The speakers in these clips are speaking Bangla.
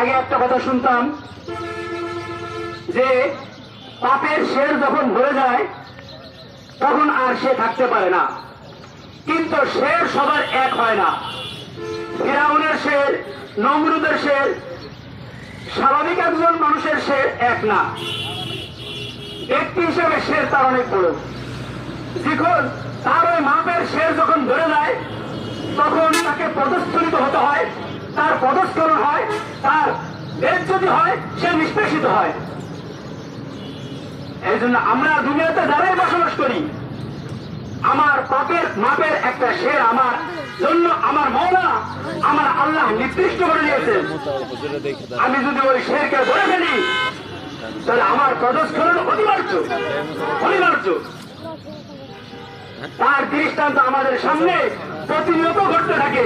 আগে একটা কথা শুনতাম যে পাপের শের যখন ভরে যায় তখন আর সে থাকতে পারে না, কিন্তু শের সবার এক হয় না। ফিরাউনের শের, নমরুদের শের, স্বাভাবিক একজন মানুষের শের এক না। ব্যক্তি হিসেবে শের তার অনেক বড়। যখন তার ওই মাপের শের যখন ধরে যায় তখন তাকে পদস্খলিত হতে হয়, তার পদস্খলন হয়, তার বেজ্জতি হয়, সে নিষ্পেষিত হয়। এই জন্য আমরা দুনিয়াতে যারাই বসবাস করি, আমার পাপের মাপের একটা শের আমার জন্য আমার মওলা, আমার আল্লাহ নির্দিষ্ট করে দিয়েছেন। আমি যদি ওই শেরকে ধরে ফেলি তাহলে আমার পদস্খলন অনিবার্য অনিবার্য। তার দৃষ্টান্ত আমাদের সামনে প্রতিনিয়ত ঘটতে থাকে,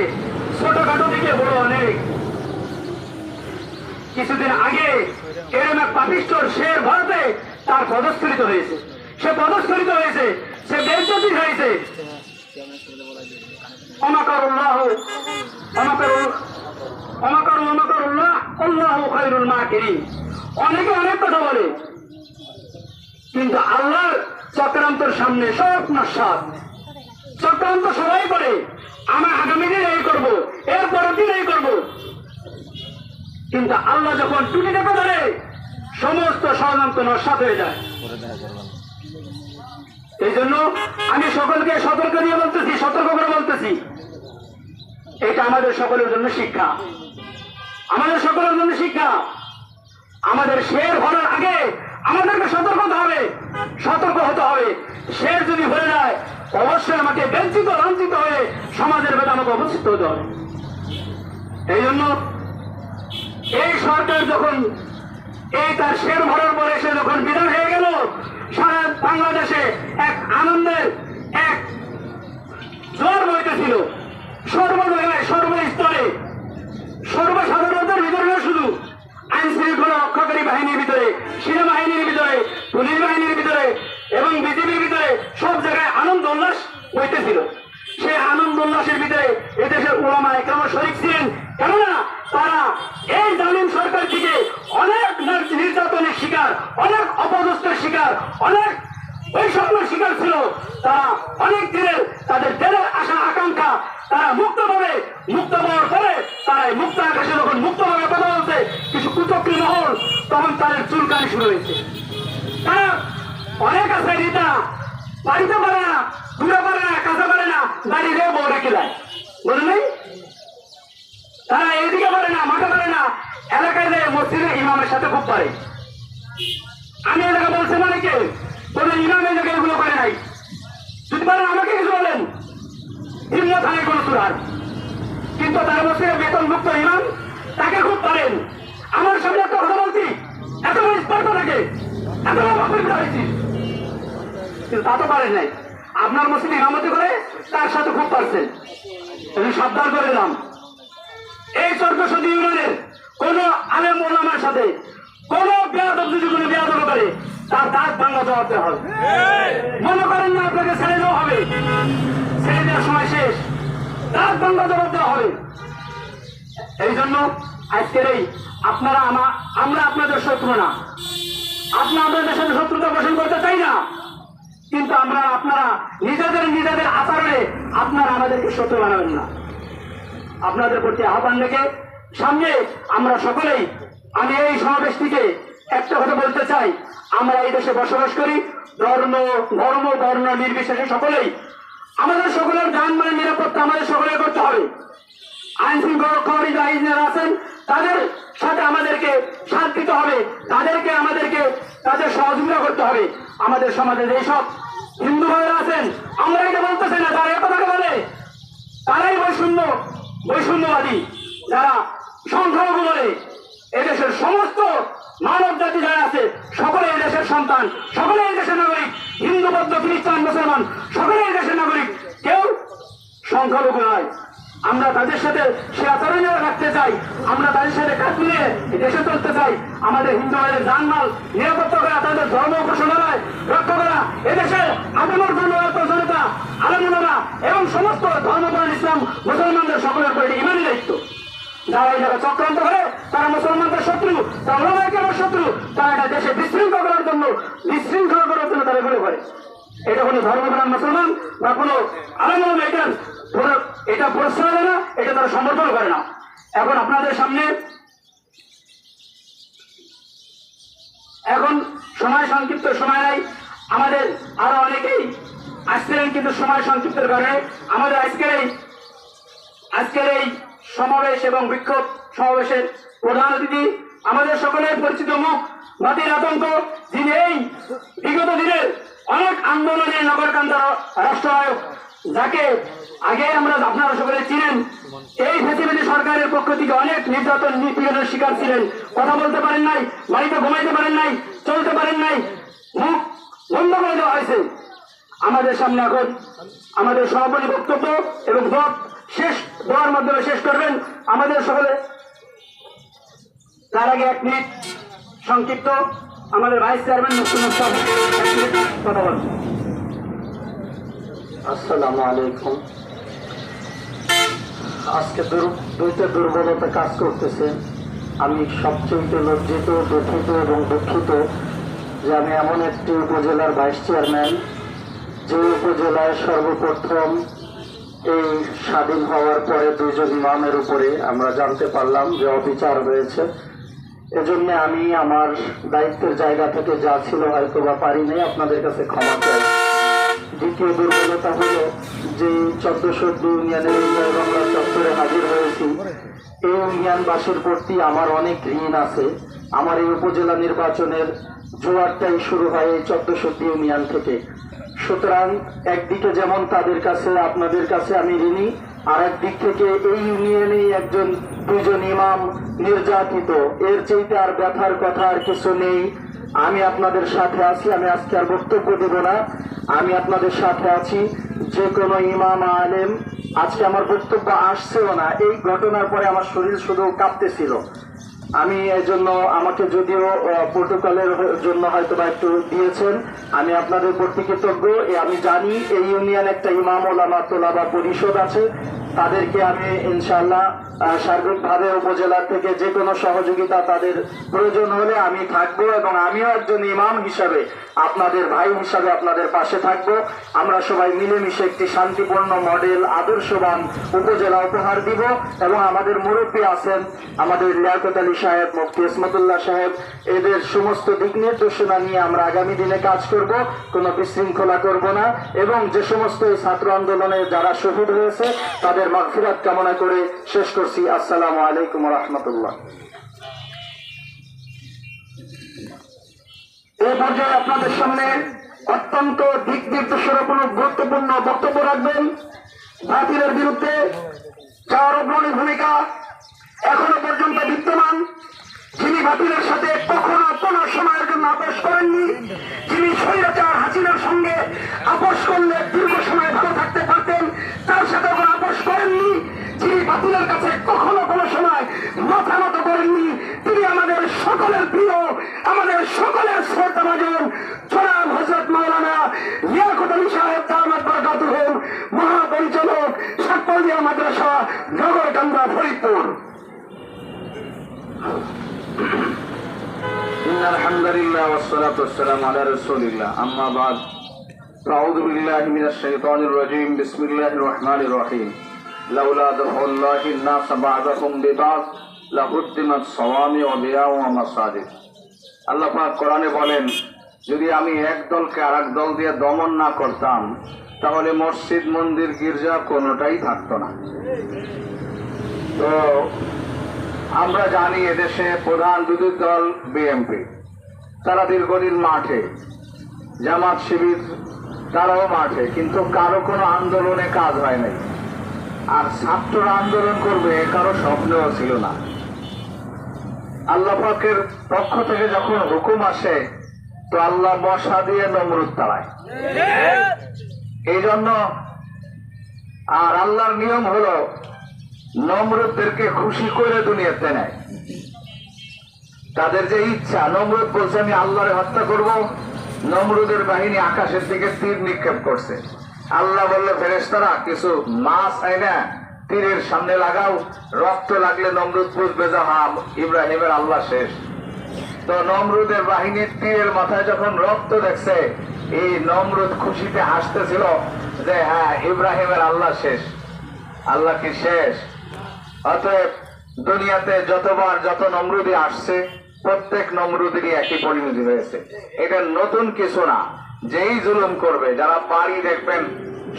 ছোটখাটো দিকে বড় অনেক। কিছুদিন আগে এরম এক পাপিষ্ঠর শের ভরাতে তার পদস্খলিত হয়েছে, সে পদস্খলিত হয়েছে, সে বেজ্জতি হয়েছে। অনেকে অনেক কথা বলে, কিন্তু আল্লাহর চক্রান্তর সামনে সব নস্বাত। চক্রান্ত সবাই করে, আমরা আগামী দিন এই করবো, এর পরের দিন এই করবো, কিন্তু আল্লাহ যখন টুনি টেপে ধরে সমস্ত ষড়যন্ত্র নস্বাত হয়ে যায়। এই জন্য আমি সকলকে সতর্ক দিয়ে বলতেছি, সতর্ক করে বলতেছি, এটা আমাদের সকলের জন্য শিক্ষা, আমাদের সকলের জন্য শিক্ষা। আমাদের শের ভরার আগে আমাদেরকে সতর্ক হতে হবে, সতর্ক হতে হবে। শের যদি ভরে যায় অবশ্যই আমাকে বঞ্চিত লাঞ্ছিত হয়ে সমাজের ভেতরে আমাকে অবস্থিত হতে হবে। এই জন্য এই সরকার যখন এই তার শের ভরার পরে সে যখন বিদায় হয়ে গেল, সারা বাংলাদেশে এক আনন্দের এক জ্বর বইতেছিল, সর্বজায়গায় সর্বস্তরে সর্বসাধারণদের ভিতরে, শুধু আইন শৃঙ্খলা রক্ষাকারী বাহিনীর ভিতরে, সেনাবাহিনীর ভিতরে, পুলিশ বাহিনীর ভিতরে এবং বিজেপির ভিতরে সব জায়গায় আনন্দ উল্লাস বইতেছিল। সেই আনন্দ উল্লাসের ভিতরে এদেশের উলামা একরাম শরীক ছিলেন, কেননা তারা এই জালিম সরকার থেকে অনেক নির্যাতনের শিকার, অনেক অপদস্থের শিকার, অনেক বৈষম্যের শিকার ছিল। তারা অনেক দিনের তাদের দেশের আশা আকাঙ্ক্ষা তারা মুক্ত পাওয়ার পরে তারা মুক্ত আকাশে যখন মুক্তভাবে কথা বলছে, কিছু কুচক্রী মহল তখন তাদের চুলকানি শুরু হয়েছে। তারা অনেক আছে নেতা, বাড়িতে পারে না, দূরে পারে না, কাছে পারে না, বাড়িতে বউ রেখে দেয়, বলে নেই। তারা এইদিকে পারে না, মাঠে পারে না, এলাকায় যায় মসজিদে ইমামের সাথে খুব পারে। আমি এলাকা বলছি মানে কে কোন ইমাম এই জায়গায় এগুলো করে নাই। যদি পারেন আমাকে কিছু বলেন, হিম্মত হয় কোন সুরার, কিন্তু তার মধ্যে বেতন মুক্ত ইমাম তাকে খুব পারেন। আমার সামনে একটা কথা বলছি, এত বড় স্পর্ধ থাকে, এত বড় অসুবিধা হয়েছি, কিন্তু তা তো পারেন নাই। আপনার মসজিদ ইমামতি করে তার সাথে খুব পারছেন, সাবধান করে দিলাম। এই চরকসদী ইউনিয়নের কোন আলেম ওলামার সাথে কোন বেয়াদব যদি কোনো বেয়াদব করে তার দাঁত ভাঙা জবাব দেওয়া হবে। মনে করেন না আপনাকে ছেড়ে দেওয়া হবে, ছেড়ে দেওয়ার সময় শেষ, দাঁত ভাঙা জবাব দেওয়া হবে। এই জন্য আজকের এই আপনারা আমরা আপনাদের শত্রু না, আপনাদের সাথে শত্রুতা পোষণ করতে চাই না, কিন্তু আপনারা নিজেদের আচরণে আপনারা আমাদেরকে শত্রু বানাবেন না। আপনাদের প্রতি আহ্বান রেখে সামনে আমরা সকলেই, আমি এই সমাবেশ থেকে একটা কথা বলতে চাই, আমরা এই দেশে বসবাস করি, ধর্ম বর্ণ নির্বিশেষে সকলেই, আমাদের সকলের যানবাহনের নিরাপত্তা আমাদের সকলের করতে হবে। আইন শৃঙ্খলা রক্ষাকারী যারা আছেন তাদের সাথে আমাদেরকে সাথ দিতে হবে, আমাদেরকে তাদের সহযোগিতা করতে হবে। আমাদের সমাজে যেসব হিন্দু ভাইরা আছেন, আমরা এটা বলতেছি না, তারা একথাকে বলে, তারাই বৈষম্যবাদী, যারা সংখ্যালঘু বলে। এদেশের সমস্ত মানব জাতি যারা আছে সকলে এই দেশের সন্তান, সকলে এই দেশের নাগরিক, হিন্দু বৌদ্ধ খ্রিস্টান মুসলমান সকলে এই দেশের নাগরিক, কেউ সংখ্যালঘু নয়। আমরা তাদের সাথে সে আচরণ রাখতে চাই, আমরা তাদের সাথে কাজ নিয়ে দেশে চলতে চাই। আমাদের হিন্দু ভাইদের জানমাল নিরাপত্তা করা, তাদের ধর্ম উপাসনালয় রক্ষা করা, এদেশে আপামর ধর্মরত জনতা আলমুলামা এবং সমস্ত ধর্মপ্রাণ ইসলাম মুসলমানদের সকলের উপর ইমানি দায়িত্ব। যারা এই জায়গায় চক্রান্ত করে তারা মুসলমান তারা কেন শত্রু? তারা এটা দেশে বিশৃঙ্খলা করার জন্য তারা এগুলো করে। এটা কোনো ধর্মপ্রাণ মুসলমান বা কোনো আলাদা এটা প্রশ্রয় দেয় না, এটা তারা সমর্থন করে না। এখন আপনাদের সামনে এখন সময় সংক্ষিপ্ত, সময় নাই। আমাদের আরো অনেকেই আসছিলেন, কিন্তু সময় সংক্ষিপ্তের কারণে আমাদের আজকের এই সমাবেশ এবং বিক্ষোভ সমাবেশের প্রধান অতিথি আমাদের সকলের পরিচিত মুখ, জাতির আতঙ্ক, যিনি এই বিগত দিনের অনেক আন্দোলনের নগরকান্দা রাষ্ট্রনায়ক, যাকে আগে আপনারা সকলে চিনেন। এই ফ্যাসিলিটি সরকারের পক্ষ থেকে অনেক নির্যাতন নিপীড়নের শিকার ছিলেন। কথা বলতে পারেন নাই, বাড়িতে ঘুমাইতে পারেন নাই, চলতে পারেন নাই, মুখ বন্ধ করে দেওয়া হয়েছে। আমাদের সামনে এখন আমাদের সমাপনী বক্তব্য এবং দোয়ার মাধ্যমে শেষ করবেন আমাদের সকলে। তার আগে 1 মিনিট সংক্ষিপ্ত আমাদের ভাইস চেয়ারম্যান মুফতি মুস্তাফ কথা বলছেন। আসসালামু আলাইকুম। আজকে দুইটা দুর্বলতা কাজ করতেছে। আমি সবচেয়ে লজ্জিত, দুঃখিত এবং দুঃখিত যে আমি এমন একটি উপজেলার ভাইস চেয়ারম্যান, যে উপজেলায় সর্বপ্রথম এই স্বাধীন হওয়ার পরে 2 জন ইমামের উপরে আমরা জানতে পারলাম যে অবিচার হয়েছে। এজন্য আমি আমার দায়িত্বের জায়গা থেকে যা ছিল হয়তো বা পারি নাই, আপনাদের কাছে ক্ষমা চাই। দ্বিতীয় দুর্বলতা হলো যে 1402 ইউনিয়নের জয় বাংলা চত্বরে হাজির হয়েছি। এই ইউনিয়নবাসীর প্রতি আমার অনেক ঋণ আছে। আমার এই উপজেলা নির্বাচনের জোয়ারটাই শুরু হয় এই 1402 ইউনিয়ন থেকে। সুতরাং একদিকে যেমন তাদের কাছে, আপনাদের কাছে আমি ঋণী, আর একদিক থেকে এই ইউনিয়নে একজন 2 জন ইমাম নির্যাতিত, এর চাইতে আর ব্যথার কথা আর কিছু নেই। আমি আপনাদের সাথে আছি। আমি আজকে আর বক্তব্য দেব না, আমি আপনাদের সাথে আছি। যে কোনো ইমাম আলেম, আজকে আমার বক্তব্য আসছেও না। এই ঘটনার পরে আমার শরীর শুধু কাঁপতেছিল। আমি এই জন্য, আমাকে যদিও প্রোটোকলের জন্য হয়তো বা একটু দিয়েছেন, আমি আপনাদের প্রতি কৃতজ্ঞ। আমি জানি এই ইউনিয়ন একটা ইমাম ওলামা তোলাবা পরিষদ আছে, তাদেরকে আমি ইনশাআল্লাহ সার্বিকভাবে উপজেলা থেকে যে কোনো সহযোগিতা তাদের প্রয়োজন হলে আমি থাকবো, এবং আমিও একজন ইমাম হিসাবে, আপনাদের ভাই হিসাবে আপনাদের পাশে থাকবো। আমরা সবাই মিলেমিশে একটি শান্তিপূর্ণ মডেল আদর্শবান উপজেলা উপহার দিব। এবং আমাদের মুরব্বী আছেন, আমাদের লিয়াকত আলী সাহেব, মুফতি ইসমতুল্লাহ সাহেব, এদের সমস্ত দিক নির্দেশনা নিয়ে আমরা আগামী দিনে কাজ করব, কোনো বিশৃঙ্খলা করব না। এবং যে সমস্ত এই ছাত্র আন্দোলনে যারা শহীদ হয়েছে তাদের মাগফিরাত কামনা করে শেষ করছি। আসসালামু আলাইকুম ওয়া রাহমাতুল্লাহ। এই পর্যায়ে আপনাদের সামনে অত্যন্ত দিক নির্দেশনামূলক গুরুত্বপূর্ণ বক্তব্য রাখবেন বাতিলের বিরুদ্ধে, যার অগ্রণী ভূমিকা এখনো পর্যন্ত বিদ্যমান, যিনি বাতিলের সাথে কখনো কোনো সময়ের জন্য আপোষ করেননি, যিনি স্বৈরাচার হাসিনার সঙ্গে আপোষ করলে দীর্ঘ সময় ভালো থাকতে পারতেন, তার সাথে কোনো আপোষ করেননি, যিনি বাতিলের কাছে কখনো কোনো সময় মাথা নত করেননি, তিনি আমাদের সকলের প্রিয়, আমাদের সকলের শ্রদ্ধাভাজন জনাব হযরত মাওলানা লিয়াকত আলী সাহেব দামাত বরকাতুহুম, মহাপরিচালক সাতপল্লিয়া মাদ্রাসা, নগরকান্দা, ফরিদপুর। আলহামদুলিল্লাহ ওয়াসসালাতু ওয়াসসালামু আলা রাসূলিল্লাহ, আম্মা বাদ। আউযু বিল্লাহি মিনাশ শাইতানির রাজীম, বিসমিল্লাহির রহমানির রহিম। লাউলা দাফুল্লাহিন নাস বা'দাহুম বিবাদ লাহুদ্দিমাত সাওয়ামি ওয়া বিয়াউ ওয়া মাসাজিদ। আল্লাহ পাক কোরআনে বলেন, যদি আমি এক দলকে আরেক দল দিয়ে দমন না করতাম, তাহলে মসজিদ, মন্দির, গির্জা কোনোটাই থাকতো না। তো আমরা জানি এদেশে প্রধান বিরোধী দল বিএনপি, তারা দীর্ঘদিন মাঠে, জামাত শিবির তারাও মাঠে, কিন্তু কারো কোনো আন্দোলনে কাজ হয় নাই। আর ছাত্ররা আন্দোলন করবে কারো স্বপ্নেও ছিল না। আল্লাহ পাকের পক্ষ থেকে যখন হুকুম আসে, তো আল্লাহ মশা দিয়ে নমরুদ তাড়ায়। এই জন্য আর আল্লাহর নিয়ম হলো নমরুদদেরকে খুশি করে দুনিয়াতে নেয়। তাদের যে ইচ্ছা, নমরুদ বলছে আমি আল্লাহরে হত্যা করব, নমরুদের বাহিনী আকাশের দিকে তীর নিক্ষেপ করছে। আল্লাহ বলল, ফেরেশতারা কিছু মাছ আইনা তীরের সামনে লাগাও, রক্ত লাগলে নমরুদ বুঝবে যে হ্যাঁ ইব্রাহিমের আল্লাহ শেষ। তো নমরুদের বাহিনীর তীরের মাথায় যখন রক্ত দেখছে, এই নমরুদ খুশিতে হাসতেছিল যে হ্যাঁ, ইব্রাহিমের আল্লাহ শেষ। আল্লাহ কি শেষ? অতএব দুনিয়াতে যতবার যত নমরুদি আসছে, প্রত্যেক নমরুদেরই একই পরিণতি হয়েছে। এটা নতুন কিছু না। যেই জুলুম করবে, যারা বাড়ি দেখবেন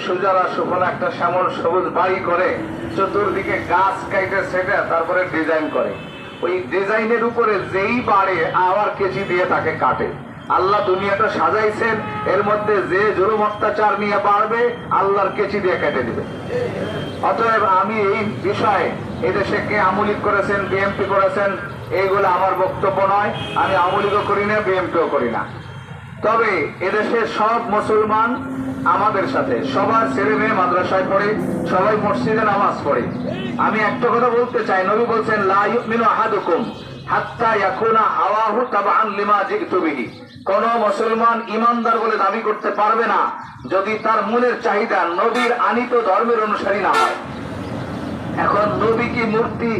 সুজলা সুফলা একটা শ্যামল সবুজ বাড়ি করে, চতুর্দিকে গাছ কাইটে সেটে তারপরে ডিজাইন করে, ওই ডিজাইনের উপরে যেই বাড়ে আবার কেচি দিয়ে তাকে কাটে। আল্লাহ দুনিয়াটা সাজাইছেন, এর মধ্যে যে জুলুম অত্যাচার নিয়ে বাড়বে আল্লাহর কেচি দিয়ে কেটে দিবে। অতএব আমি এই বিষয়ে এদেশে কে আমলিক করেছেন, বিএনপি করেছেন, এইগুলো আমার বক্তব্য নয়। আমি আমলিকও করি না, বিএনপিও করি না। তবে এদেশের সব মুসলমান আমাদের সাথে, সবার ছেলে মেয়ে মাদ্রাসায় পড়ে, সবাই মসজিদে নামাজ পড়ে। আমি একটা কথা বলতে চাই, নবী বলছেন লা ইউমিনু আহাদুকুম হাত্তা ইয়াকুনা হাওয়াহু তাবআন লিমা জিতু বিহি। কোন মুসলমান ইমানদার বলে দাবি করতে পারবে না যদি তার মনের চাহিদা নবীর আনিত ধর্মের অনুসারী না হয়। এখন নবী কি মূর্তি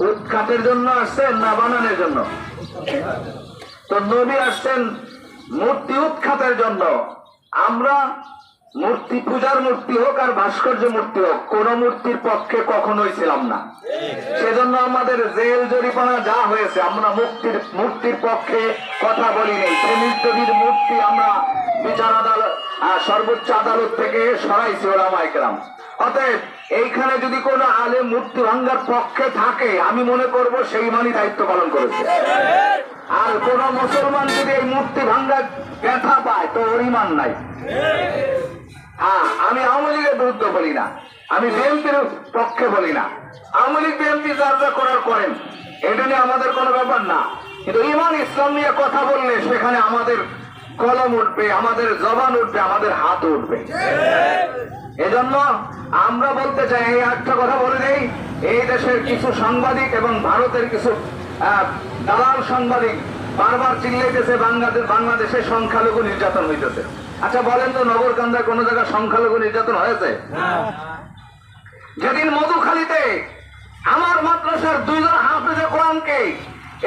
উৎখাতের জন্য আসছেন না বানানোর জন্য? তো নবী আসছেন মূর্তি উৎখাতের জন্য। আমরা মূর্তি পূজার মূর্তি হোক আর ভাস্কর্য মূর্তি হোক, কোন মূর্তির পক্ষে কখনোই ছিলাম না। সেজন্য আমাদের জেল জরিমানা যা হয়েছে, আমরা মূর্তির পক্ষে কথা বলি নেই। প্রেমিক দেবীর মূর্তি আমরা বিচার আদালত, সর্বোচ্চ আদালত থেকে সরাইছি ওলামায়ে কেরাম। অতএব এইখানে যদি কোনো আলেম মূর্তি ভাঙ্গার পক্ষে থাকে, আমি মনে করব সেই মানই দায়িত্ব পালন করেছে। আর কোন মুসলমান যদি এই মূর্তি ভাঙ্গার ব্যথা পায় তো ওর ঈমান নাই। হ্যাঁ, আমি আওয়ামী লীগের বিরুদ্ধে বলি না, আমি বিএনপির পক্ষে বলি না। আওয়ামী লীগ বিএনপি যার যা করার করেন, এটা নিয়ে আমাদের কোনো ব্যাপার না। কিন্তু ঈমান ইসলাম নিয়ে কথা বললে সেখানে আমাদের কলম উঠবে, আমাদের জবান উঠবে, আমাদের হাত উঠবে। এজন্য আমরা বলতে চাই, এই একটা কথা বলে দেই, এই দেশের কিছু সাংবাদিক এবং ভারতের কিছু দালাল সাংবাদিক বারবার চিল্লাইতেছে বাংলাদেশে সংখ্যালঘু নির্যাতন হইতেছে। আচ্ছা বলেন তো, নগরকান্দায় কোন জায়গায় সংখ্যালঘু নির্যাতন হয়েছে? যেদিন মধুখালীতে আমার মাদ্রাসার 2 জন হাফেজে কোরআনকে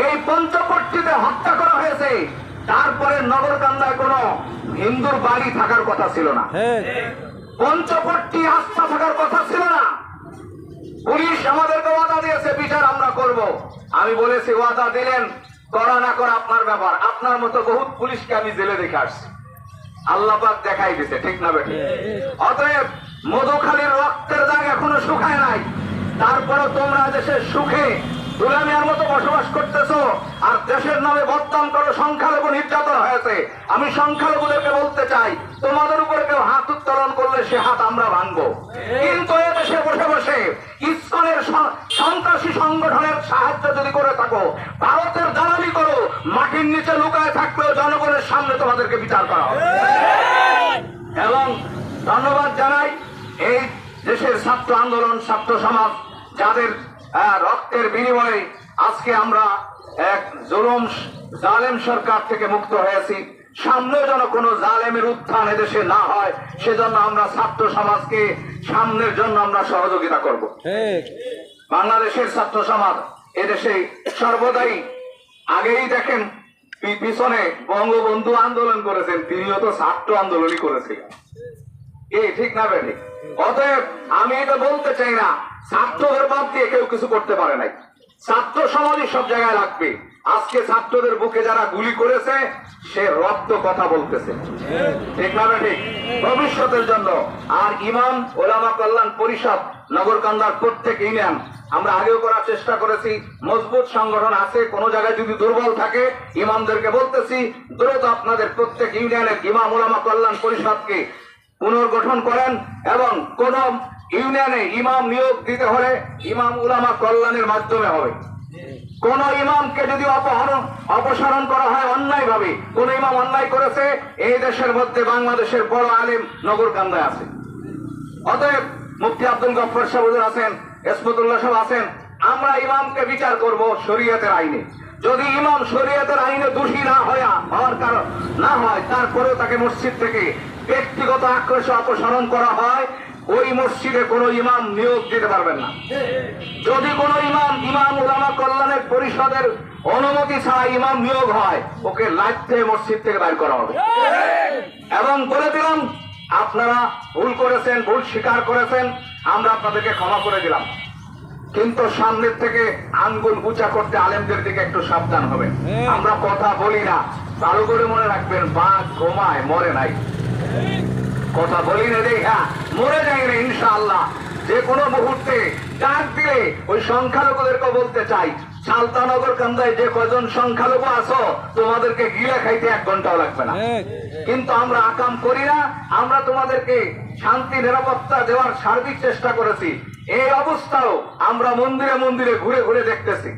এই পঞ্চপট্টিতে হত্যা করা হয়েছে, তারপরে নগরকান্দায় কোন হিন্দুর বাড়ি থাকার কথা ছিল না, পঞ্চপট্টি আস্থা থাকার কথা ছিল না। পুলিশ আমাদেরকে ওয়াদা দিয়েছে বিচার আমরা করব। আমি বলেছি ওয়াদা দিলেন, করা না করা আপনার ব্যাপার। আপনার মতো বহুত পুলিশকে আমি জেলে দেখে আসছি, আল্লাহ পাক দেখাই দিতে, ঠিক না বেঠিক? অতএব মধুখালীর রক্তের দাগ এখনো শুকায় নাই, তারপরে তোমরা দেশের সুখে দুলামিয়ার মতো বসবাস করতেছো আর দেশের নামে বদনাম করো। সংখ্যালঘু নির্যাতন হয়েছে, আমি সংখ্যালঘুদেরকে বলতে চাই, তোমাদের উপর কেউ হাত উত্তোলন করলে সে হাত আমরা ভাঙবো। কিন্তু এদেশে বসে বসে ইসকনের সন্ত্রাসী সংগঠনের সাহায্য যদি করে থাকো, ভারতের দালালি করো, মাটির নিচে লুকায় থাকলেও জনগণের সামনে তোমাদেরকে বিচার করা হবে। এবং ধন্যবাদ জানাই এই দেশের ছাত্র আন্দোলন, ছাত্র সমাজ, যাদের রক্তের বিনিময়ে আজকে আমরা এক জালেম সরকার থেকে মুক্ত হয়েছি। সামনে যেন কোনো জালেমের উত্থান এদেশে না হয়, সেজন্য আমরা ছাত্র সমাজকে সামনের জন্য আমরা সহযোগিতা করব। বাংলাদেশের ছাত্র সমাজ এদেশে সর্বদাই, আগেই দেখেন পিছনে বঙ্গবন্ধু আন্দোলন করেছেন, তিনিও তো ছাত্র আন্দোলনই করেছিলেন, ঠিক না বেঠিক? অতএব আমি এটা বলতে চাই না ছাত্রদের বাদ দিয়ে কেউ কিছু করতে পারে নাই। ছাত্র সমাজই সব জায়গায় লাগবে। আজকে ছাত্রদের বুকে যারা গুলি করেছে, সে রক্ত কথা বলতেছে, ঠিক না বেঠিক? ভবিষ্যতের জন্য। আর ইমাম ওলামা কল্যাণ পরিষদ নগরকান্দার প্রত্যেক ইউনিয়ন, আমরা আগেও করার চেষ্টা করেছি, মজবুত সংগঠন আছে। কোন জায়গায় যদি দুর্বল থাকে, ইমামদেরকে বলতেছি দ্রুত আপনাদের প্রত্যেক ইউনিয়নের ইমাম ওলামা কল্যাণ পরিষদকে পুনর্গঠন করেন, এবং কোন ইউনিয়নে ইমাম নিয়োগ দিতে হলে ইমাম উলামা কল্যাণের মাধ্যমে হবে। কোন ইমামকে যদি অপসারণ করা হয় অন্যায় ভাবে, কোন ইমাম অন্যায় করেছে, এই দেশের মধ্যে বাংলাদেশের বড় আলেম নগরকান্দায় আছে। অতএব মুফতি আব্দুল গফফার সাহেব আছেন, ইসমতুল্লাহ সাহেব আছেন, আমরা ইমামকে বিচার করব শরীয়তের আইনে। যদি ইমাম শরীয়তের আইনে দোষী হওয়ার কারণ না হয়, তারপরেও তাকে মসজিদ থেকে ব্যক্তিগত আক্রোশে অপসারণ করা হয়, ওই মসজিদে কোনো ইমাম নিয়োগ দিতে পারবেন না। যদি কোনো ইমাম উলামা কল্যাণের পরিষদের অনুমতি ছাড়া ইমাম নিয়োগ হয়, ওকে লাইতে মসজিদ থেকে বাইর করা হবে। এবং বলে দিলাম, আপনারা ভুল করেছেন, ভুল স্বীকার করেছেন, আমরা আপনাদেরকে ক্ষমা করে দিলাম, কিন্তু সামনের থেকে আঙ্গুল উঁচা করতে আলেমদের দিকে একটু সাবধান হবেন। আমরা কথা বলি না, ভালো করে মনে রাখবেন, বাঘ ঘুমায়, মরে নাই। কথা বলি না দেখা মরে যায় না ইনশাআল্লাহ। যে কোনো মুহূর্তে ডাক দিলে ওই সংখ্যালঘুদেরকে বলতে চাই, সালতানগর কান্দায় যে কয়জন সংখ্যালঘু আছো, তোমাদেরকে গিলা খাইতে 1 ঘন্টাও লাগবে না। কিন্তু আমরা আকাম করি না, আমরা তোমাদেরকে শান্তি নিরাপত্তা দেওয়ার সার্বিক চেষ্টা করেছি। এই অবস্থাও আমরা মন্দিরে মন্দিরে ঘুরে ঘুরে দেখতেছি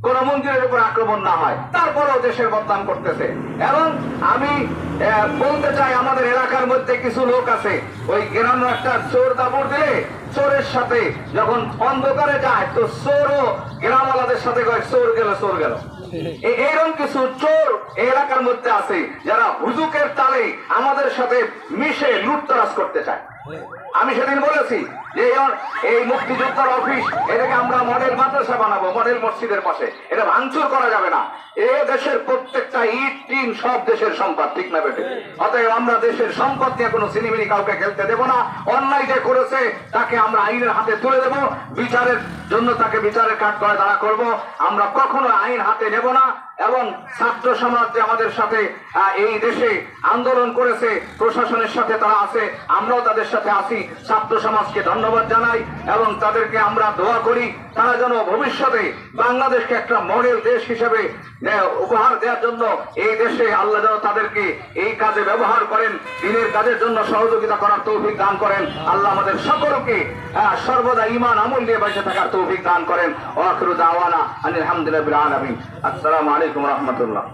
কোন মন্দিরের উপর আক্রমণ না হয়, তারপরেও দেশের বদনাম করতেছে। এবং আমি বলতে চাই, আমাদের এলাকার মধ্যে কিছু লোক আছে, ওই গ্রামে একটা চোর দাবড় দিলে চোরের সাথে যখন অন্ধকারে যায়, তো চোরও গ্রামওয়ালাদের সাথে কয় চোর গেল চোর গেল। এরকম কিছু চোর এই এলাকার মধ্যে আছে, যারা হুজুকের তালে আমাদের সাথে মিশে লুটতরাজ করতে চায়। আমি সেদিন বলেছি যে এই মুক্তিযোদ্ধার অফিস, এটাকে আমরা মডেল মাদ্রাসা বানাবো, মডেল মসজিদের পাশে। এটা ভাঙচুর করা যাবে না। এ দেশের প্রত্যেকটা ইট টিন সব দেশের সম্পদ, ঠিক না বেটে? অতএব আমরা দেশের সম্পদ নিয়ে কোনো সিনেমিনি কাউকে খেলতে দেব না। অন্যায় যে করেছে তাকে আমরা আইনের হাতে তুলে দেব, বিচারের জন্য তাকে বিচারের কাঠ করে দাঁড়া করব। আমরা কখনো আইন হাতে নেব না। এবং ছাত্র সমাজ যে আমাদের সাথে এই দেশে আন্দোলন করেছে, প্রশাসনের সাথে তারা আছে, আমরাও তাদের সাথে আছি। ছাত্র সমাজকে ধন্যবাদ জানাই এবং তাদেরকে আমরা দোয়া করি, তারা যেন ভবিষ্যতে বাংলাদেশকে একটা মডেল দেশ হিসেবে উপহার দেওয়ার জন্য এই দেশে আল্লাহ যেন তাদেরকে এই কাজে ব্যবহার করেন, দিনের কাজের জন্য সহযোগিতা করার তৌফিক দান করেন। আল্লাহ আমাদের সকলকে সর্বদা ঈমান আমল নিয়ে বেঁচে থাকার তৌফিক দান করেন। ওয়া আখিরু দাওয়ানা আলহামদুলিল্লাহি রাব্বিল আলামিন। আসসালামু আলাইকুম ওয়া রাহমাতুল্লাহ।